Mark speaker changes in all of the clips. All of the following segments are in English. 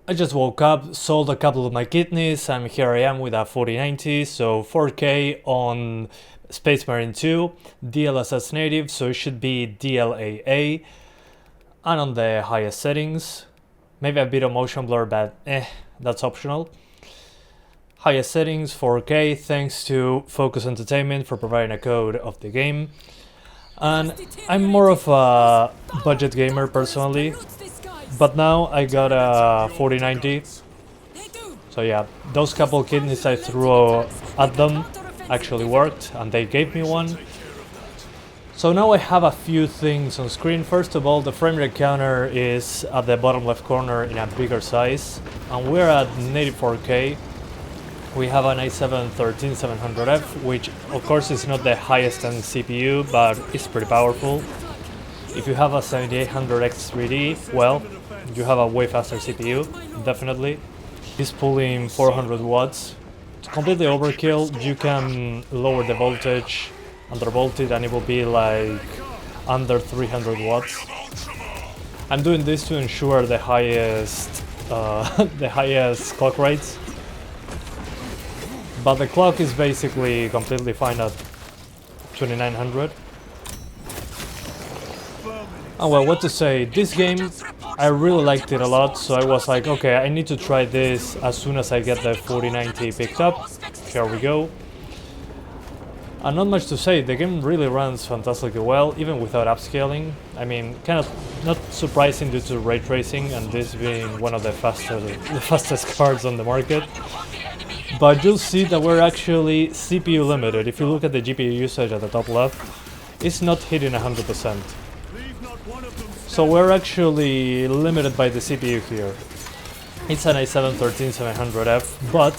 Speaker 1: I just woke up, sold a couple of my kidneys, and here I am with a 4090, so 4K on Space Marine 2, DLSS native, so it should be DLAA, and on the highest settings. Maybe a bit of motion blur, but that's optional. Highest settings, 4K, thanks to Focus Entertainment for providing a code of the game. And I'm more of a budget gamer personally, but now I got a 4090. So yeah, those couple kidneys I threw at them actually worked, and they gave me one. So now I have a few things on screen. First of all, the frame rate counter is at the bottom left corner in a bigger size, and we're at native 4K. We have an i7-13700F, which of course is not the highest end CPU, but it's pretty powerful. If you have a 7800X3D, well, you have a way faster CPU, definitely. It's pulling 400 watts. It's completely overkill. You can lower the voltage, undervolt it, and it will be like under 300 watts. I'm doing this to ensure the highest clock rates. But the clock is basically completely fine at 2900. Oh well, what to say, this game, I really liked it a lot, so I was like, okay, I need to try this as soon as I get the 4090 picked up. Here we go. And not much to say, the game really runs fantastically well, even without upscaling. I mean, kind of not surprising due to ray tracing and this being one of the fastest cards on the market. But you'll see that we're actually CPU limited. If you look at the GPU usage at the top left, it's not hitting 100%. So we're actually limited by the CPU here. It's an i7-13700F, but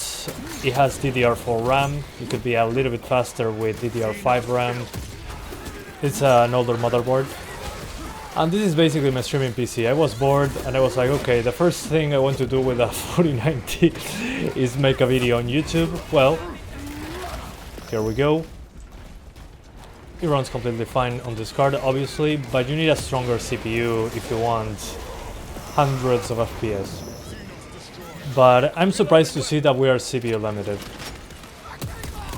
Speaker 1: it has DDr4 RAM. It could be a little bit faster with DDR5 RAM. It's an older motherboard. And this is basically my streaming PC. I was bored and I was like, okay, the first thing I want to do with a 4090 is make a video on YouTube. Well, here we go. It runs completely fine on this card, obviously, but you need a stronger CPU if you want hundreds of FPS. But I'm surprised to see that we are CPU limited.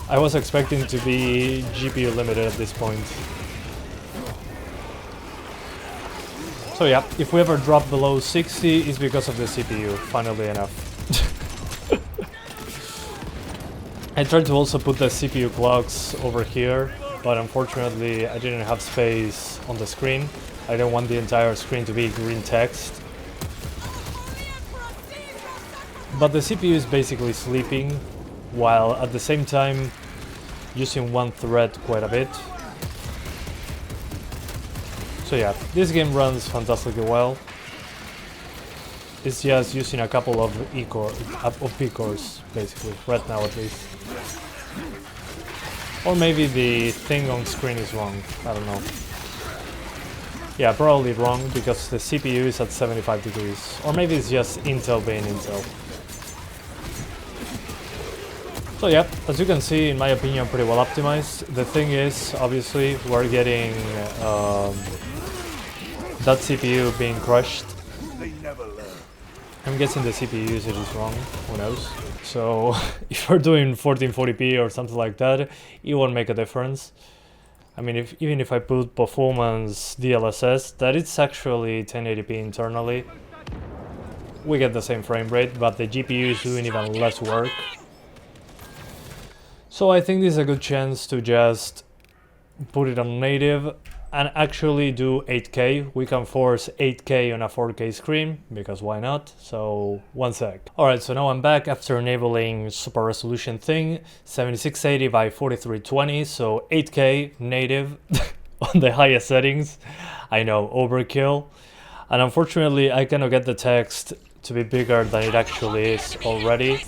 Speaker 1: I was expecting to be GPU limited at this point. So yeah, if we ever drop below 60, it's because of the CPU, funnily enough. I tried to also put the CPU clocks over here, but unfortunately I didn't have space on the screen. I don't want the entire screen to be green text. But the CPU is basically sleeping, while at the same time using one thread quite a bit. So yeah, this game runs fantastically well. It's just using a couple of P-cores, basically, right now at least. Or maybe the thing on screen is wrong, I don't know. Yeah, probably wrong, because the CPU is at 75 degrees. Or maybe it's just Intel being Intel. So yeah, as you can see, in my opinion, pretty well optimized. The thing is, obviously, we're getting that CPU being crushed. I'm guessing the CPU usage is wrong, who knows. So if you're doing 1440p or something like that, it won't make a difference. I mean, even if I put performance DLSS, that it's actually 1080p internally, we get the same frame rate, but the GPU is doing even less work. So I think this is a good chance to just put it on native and actually do 8K. We can force 8K on a 4K screen, because why not? So, one sec. Alright, so now I'm back after enabling super resolution thing, 7680 by 4320, so 8K native on the highest settings. I know, overkill. And unfortunately, I cannot get the text to be bigger than it actually is already.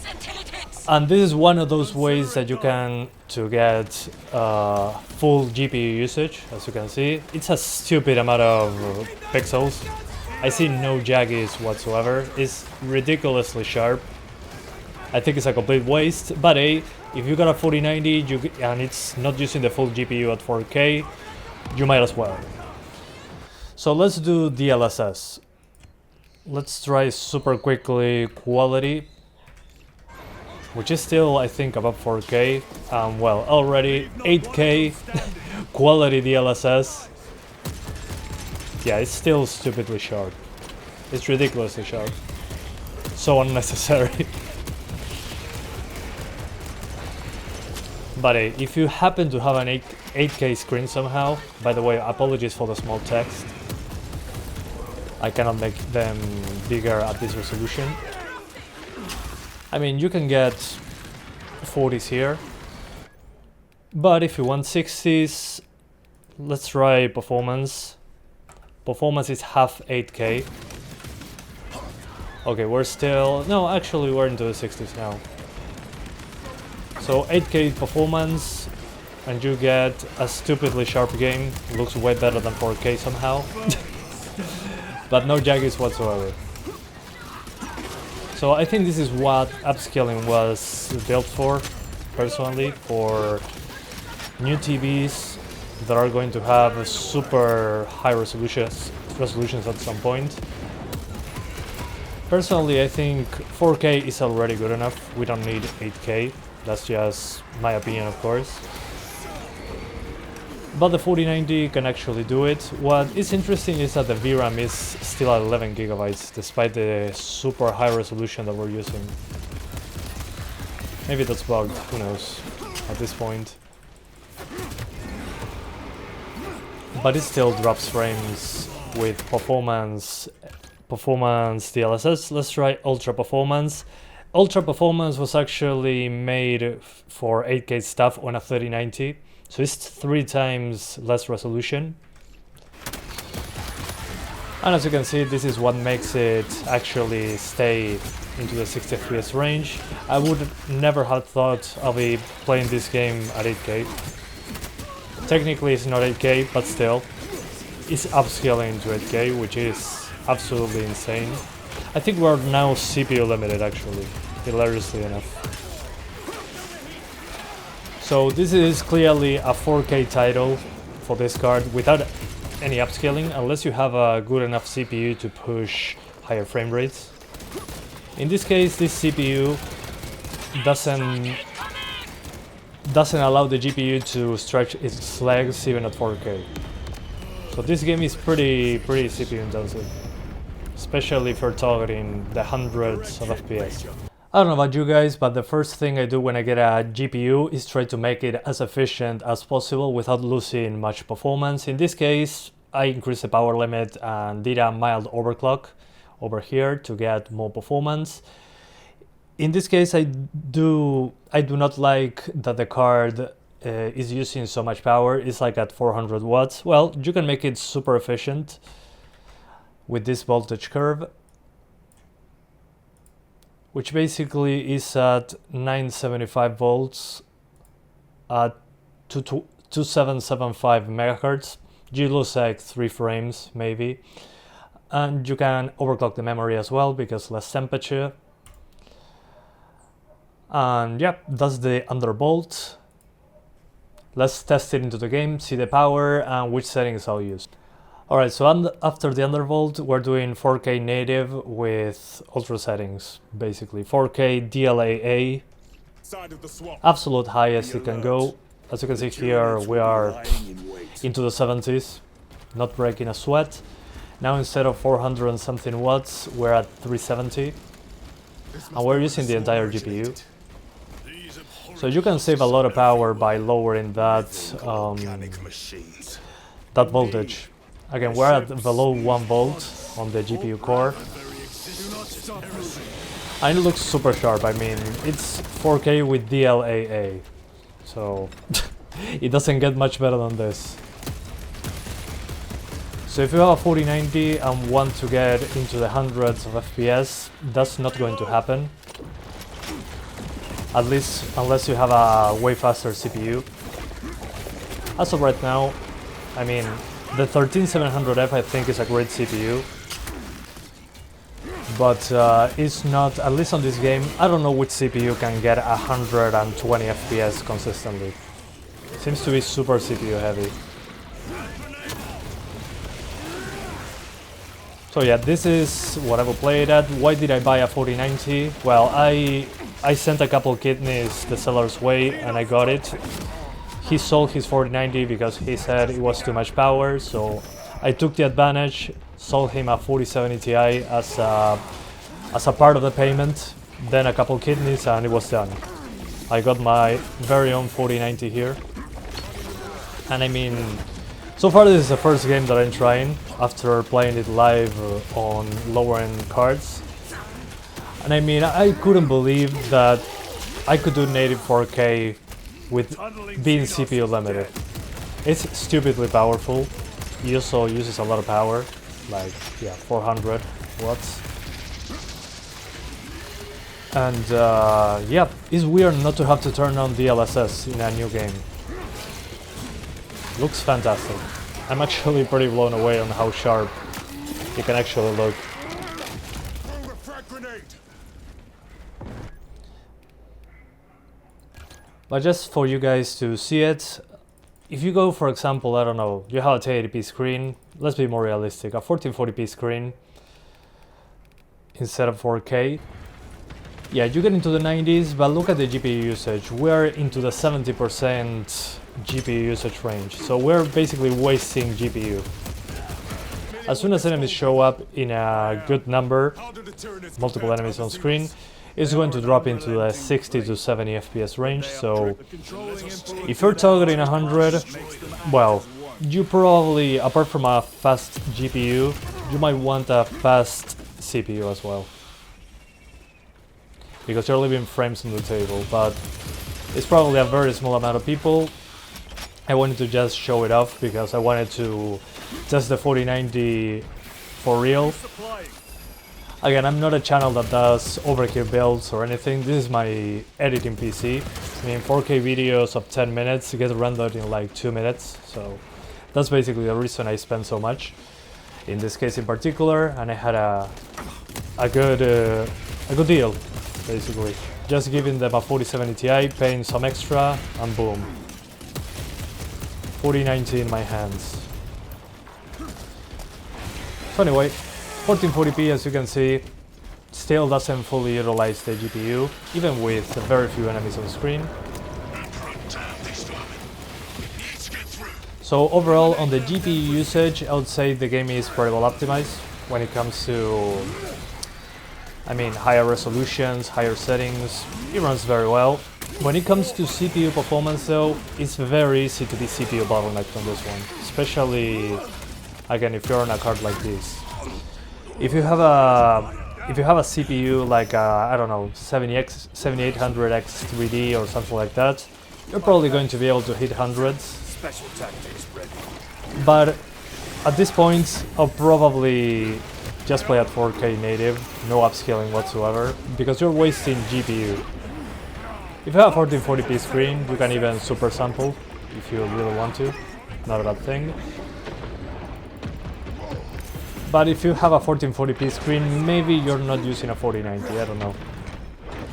Speaker 1: And this is one of those ways that you can to get full GPU usage, as you can see. It's a stupid amount of pixels. I see no jaggies whatsoever. It's ridiculously sharp. I think it's a complete waste, but hey, if you got a 4090 and it's not using the full GPU at 4K, you might as well. So let's do DLSS. let's try super quickly quality, which is still, I think, above 4K. Well, already 8K quality DLSS. Yeah, it's still stupidly sharp. It's ridiculously sharp. So unnecessary. But hey, if you happen to have an 8K screen somehow, by the way, apologies for the small text. I cannot make them bigger at this resolution. I mean, you can get 40s here, but if you want 60s, let's try performance. Performance is half 8K. Okay, we're still... No, actually we're into the 60s now. So 8K performance, and you get a stupidly sharp game. Looks way better than 4K somehow. But no jaggies whatsoever. So I think this is what upscaling was built for, personally, for new TVs that are going to have super high resolutions at some point. Personally, I think 4K is already good enough. We don't need 8K. That's just my opinion, of course. But the 4090 can actually do it. What is interesting is that the VRAM is still at 11 gigabytes, despite the super high resolution that we're using. Maybe that's bugged, who knows, at this point. But it still drops frames with performance DLSS. Let's try ultra performance. Ultra performance was actually made for 8K stuff on a 3090. So it's 3 times less resolution. And as you can see, this is what makes it actually stay into the 60 FPS range. I would never have thought I'll be playing this game at 8K. Technically it's not 8K, but still, it's upscaling to 8K, which is absolutely insane. I think we're now CPU limited actually, hilariously enough. So this is clearly a 4K title for this card without any upscaling, unless you have a good enough CPU to push higher frame rates. In this case, this CPU doesn't allow the GPU to stretch its legs even at 4K. So this game is pretty CPU intensive, especially if you're targeting the hundreds of FPS. I don't know about you guys, but the first thing I do when I get a GPU is try to make it as efficient as possible without losing much performance. In this case, I increased the power limit and did a mild overclock over here to get more performance. In this case, I do not like that the card is using so much power. It's like at 400 watts. Well, you can make it super efficient with this voltage curve, which basically is at 975 volts at 2775 megahertz. You lose like 3 frames maybe, and you can overclock the memory as well because less temperature. And yeah, that's the Undervolt. Let's test it into the game, see the power and which settings I'll use. Alright, so after the Undervolt, we're doing 4K native with ultra settings, basically. 4K DLAA, absolute highest it can go. As you can see here, we are into the 70s, not breaking a sweat. Now instead of 400 and something watts, we're at 370. And we're using the entire GPU. So you can save a lot of power by lowering that, that voltage. Again, we're at below 1 volt on the GPU core. And it looks super sharp. I mean, it's 4K with DLAA. So it doesn't get much better than this. So if you have a 4090 and want to get into the hundreds of FPS, that's not going to happen. At least unless you have a way faster CPU. As of right now, I mean, the 13700F I think is a great CPU, but it's not, at least on this game, I don't know which CPU can get 120 FPS consistently. Seems to be super CPU heavy. So yeah, this is what I will play it at. Why did I buy a 4090? Well, I sent a couple kidneys the seller's way and I got it. He sold his 4090 because he said it was too much power, so I took the advantage, sold him a 4070 Ti as a part of the payment, then a couple kidneys and it was done. I got my very own 4090 here. And I mean, so far this is the first game that I'm trying after playing it live on lower end cards. And I mean, I couldn't believe that I could do native 4K with being CPU limited. It's stupidly powerful. It also uses a lot of power, like, yeah, 400 watts. And yeah, it's weird not to have to turn on DLSS in a new game. Looks fantastic. I'm actually pretty blown away on how sharp it can actually look. But just for you guys to see it, if you go, for example, I don't know, you have a 1080p screen, let's be more realistic, a 1440p screen instead of 4K. Yeah, you get into the 90s, but look at the GPU usage. We're into the 70% GPU usage range, so we're basically wasting GPU. As soon as enemies show up in a good number, multiple enemies on screen, it's going to drop into the 60 to 70 FPS range, so if you're targeting 100, well, you probably, apart from a fast GPU, you might want a fast CPU as well. Because you're leaving frames on the table, but it's probably a very small amount of people. I wanted to just show it off because I wanted to test the 4090 for real. Again, I'm not a channel that does overkill builds or anything. This is my editing PC. I mean, 4K videos of 10 minutes get rendered in like 2 minutes, so that's basically the reason I spend so much in this case in particular. And I had a good deal, basically. Just giving them a 4070 Ti, paying some extra, and boom, 4090 in my hands. So anyway, 1440p, as you can see, still doesn't fully utilize the GPU, even with very few enemies on screen. So overall, on the GPU usage, I would say the game is pretty well optimized when it comes to, I mean, higher resolutions, higher settings. It runs very well. When it comes to CPU performance though, it's very easy to be CPU bottlenecked on this one, especially, again, if you're on a card like this. If you have a CPU like I don't know, 7800X 3D or something like that, you're probably going to be able to hit hundreds. Special tactics ready. But at this point, I'll probably just play at 4K native, no upscaling whatsoever, because you're wasting GPU. If you have a 1440p screen, you can even super sample if you really want to, not a bad thing. But if you have a 1440p screen, maybe you're not using a 4090, I don't know.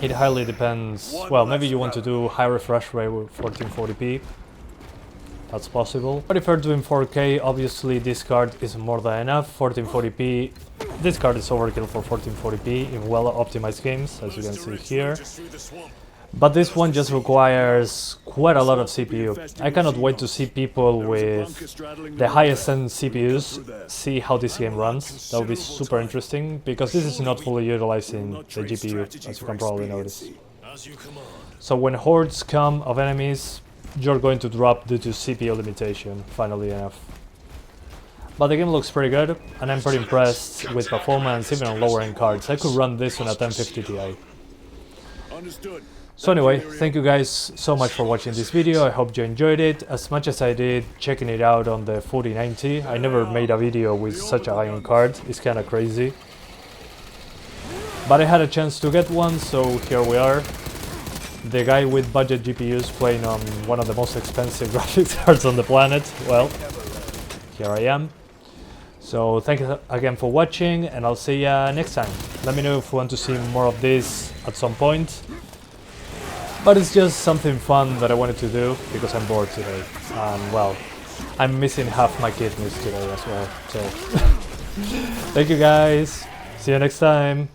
Speaker 1: It highly depends. Well, maybe you want to do high refresh rate with 1440p. That's possible. But if you're doing 4K, obviously this card is more than enough. 1440p, this card is overkill for 1440p in well-optimized games, as you can see here. But this one just requires quite a lot of CPU. I cannot wait to see people with the highest end CPUs see how this game runs. That would be super interesting, because this is not fully utilizing the GPU, as you can probably notice. So when hordes come of enemies, you're going to drop due to CPU limitation, funnily enough. But the game looks pretty good, and I'm pretty impressed with performance even on lower end cards. I could run this on a 1050 Ti.
Speaker 2: Understood.
Speaker 1: So anyway, thank you guys so much for watching this video. I hope you enjoyed it as much as I did checking it out on the 4090. I never made a video with such a high-end card. It's kinda crazy. But I had a chance to get one, so here we are. The guy with budget GPUs playing on one of the most expensive graphics cards on the planet. Well, here I am. So thank you again for watching, and I'll see ya next time. Let me know if you want to see more of this at some point. But it's just something fun that I wanted to do because I'm bored today. And well, I'm missing half my kidneys today as well, so Thank you guys. See you next time.